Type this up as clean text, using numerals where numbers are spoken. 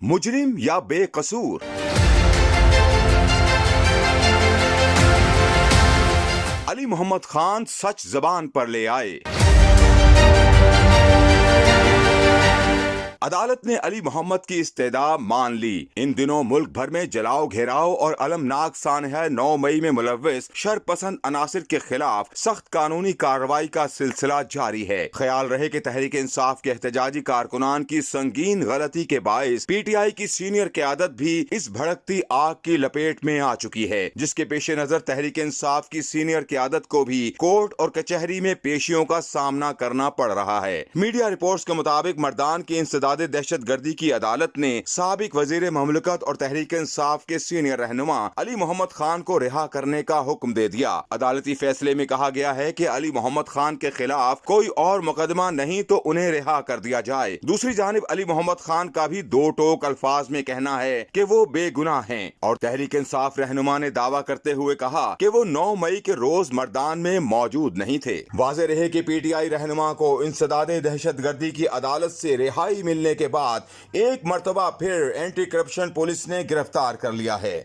मुजरिम या बेकसूर। अली मोहम्मद खान सच जबान पर ले आए। अदालत ने अली मोहम्मद की इस्तेदा मान ली। इन दिनों मुल्क भर में जलाओ घेराव और अलमनाक सानहा 9 मई में मुलव्विस शरपसंद अनासिर के खिलाफ सख्त कानूनी कार्रवाई का सिलसिला जारी है। ख्याल रहे कि तहरीक इंसाफ के एहतजाजी कारकुनान की संगीन गलती के बाइस PTI की सीनियर क़यादत भी इस भड़कती आग की लपेट में आ चुकी है, जिसके पेश नजर तहरीक इंसाफ की सीनियर क़यादत को भी कोर्ट और कचहरी में पेशियों का सामना करना पड़ रहा है। मीडिया रिपोर्ट्स के मुताबिक मर्दान की इंसदाद दहशत गर्दी की अदालत ने साबिक वजीर ममलकत और तहरीक इंसाफ के सीनियर रहनुमा अली मोहम्मद खान को रिहा करने का हुक्म दे दिया। अदालती फैसले में कहा गया है कि अली मोहम्मद खान के खिलाफ कोई और मुकदमा नहीं तो उन्हें रिहा कर दिया जाए। दूसरी जानिब अली मोहम्मद खान का भी दो टोक अल्फाज में कहना है कि वो बेगुनाह हैं और तहरीक इंसाफ रहनुमा ने दावा करते हुए कहा कि वो 9 मई के रोज मर्दान में मौजूद नहीं थे। वाज़ेह रहे कि PTI रहनुमा को इंसदाद दहशत गर्दी की अदालत से रिहाई मिलने के बाद एक मर्तबा फिर एंटी करप्शन पुलिस ने गिरफ्तार कर लिया है।